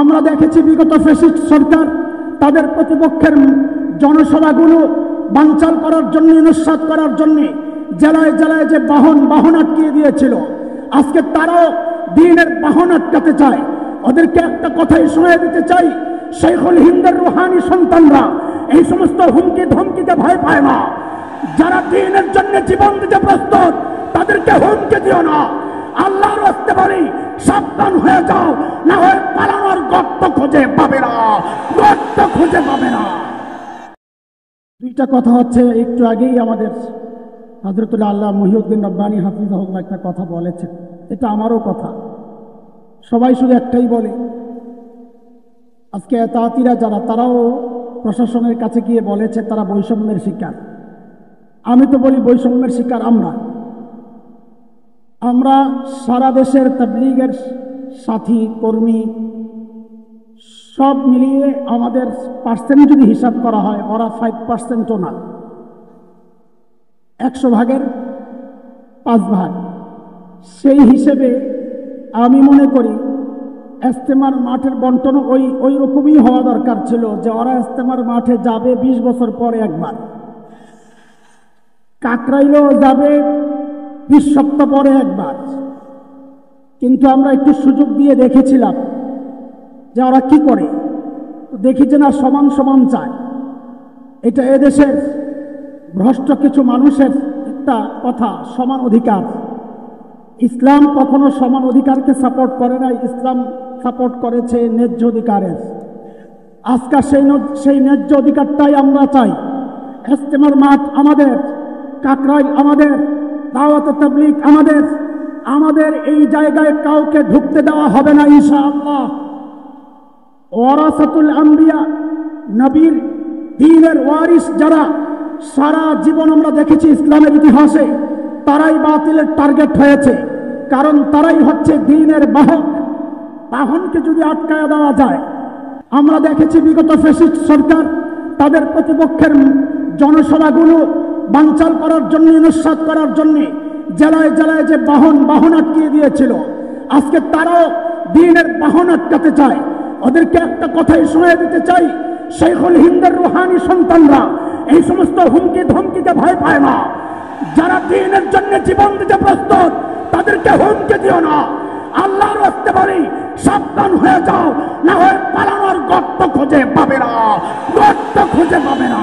আমরা দেখেছি বিগত ফ্যাসিস্ট সরকার তাদের প্রতিপক্ষের জনসভাগুলো বানচাল করার জন্য, নস্যাৎ করার জন্য জেলায় জেলায় যে বাহন আটকিয়ে দিয়েছিল, আজকে তারাও দ্বীনের বাহন আটকাতে চায়। ওদেরকে একটা কথাই শুনিয়ে দিতে চাই, শেখুল হিন্দের রুহানি সন্তানরা এই সমস্ত হুমকি ধমকিতে ভয় পায় না। যারা দ্বীনের জন্য জীবন দিতে প্রস্তুত তাদেরকে হুমকি দিও না। আল্লাহর রাস্তে বলি, সাবধান হয়ে যাও, না হয় পালানোর গর্ত খুঁজে পাবে না, গর্ত খুঁজে পাবে না। দুইটা কথা হচ্ছে, একটু আগেই আমাদের হযরতুল্লাহ আল্লাহ মুহিউদ্দিন রব্বানী হাফিজাহুল্লাহ একটা কথা বলেছেন, এটা আমারও কথা। সবাই শুধু একটাই বলে, আজকে তাঁতিরা যারা, তারাও প্রশাসনের কাছে গিয়ে বলেছে তারা বৈষম্যের শিকার। আমি তো বলি বৈষম্যের শিকার আমরা সারা দেশের তাবলীগের সাথী কর্মী সব মিলিয়ে আমাদের পার্সেন্ট যদি হিসাব করা হয়, ওরা 5%ও না, 100 ভাগের 5 ভাগ। সেই হিসেবে আমি মনে করি ইজতেমার মাঠের বন্টন ওই রকমই হওয়া দরকার ছিল, যে ওরা ইজতেমার মাঠে যাবে 20 বছর পরে একবার, কাকরাইলেও যাবে 20 সপ্তাহ পরে একবার। কিন্তু আমরা একটু সুযোগ দিয়ে দেখেছিলাম যে ওরা কি করে, দেখি যে না সমান সমান চায়। এটা এদেশের ভ্রষ্ট কিছু মানুষের একটা কথা, সমান অধিকার। ইসলাম কখনো সমান অধিকারকে সাপোর্ট করে না, ইসলাম সাপোর্ট করেছে ন্যায্য অধিকারের। আজকে সেই ন্যায্য অধিকারটাই আমরা চাই। ইজতেমার মাঠ আমাদের, কাকরাইল আমাদের, দাওয়াতে তাবলীগ আমাদের এই জায়গায় কাউকে ঢুকতে দেওয়া হবে না ইনশাআল্লাহ। ওয়ারাসাতুল আম্বিয়া, নবীর দ্বীনের ওয়ারিস যারা, সারা জীবন আমরা দেখেছি ইসলামের ইতিহাসে তারাই বাতিলের টার্গেট হয়েছে, কারণ তারাই হচ্ছে দ্বীনের বাহক। বাহনকে যদি আটকায়া দেওয়া যায়, আমরা দেখেছি বিগত ফ্যাসিস্ট সরকার তাদের প্রতিপক্ষের জনসভাগুলো বানচাল করার জন্য, নস্যাৎ করার জন্য জেলায় জেলায় যে বাহন আটকিয়ে দিয়েছিল, আজকে তারাও দ্বীনের বাহন আটকাতে চায়। ওদেরকে একটা কথাই শুনিয়ে দিতে চাই, শেখুল হিন্দের রুহানি সন্তানরা এই সমস্ত হুমকি ধমকিতে ভয় পায় না। যারা দ্বীনের জন্য জীবন দিতে প্রস্তুত তাদেরকে হুমকি দিও না। আল্লাহর রাস্তে বলি, সাবধান হয়ে যাও, না হয় পালানোর গর্ত খুঁজে পাবে না, গর্ত খুঁজে পাবে না।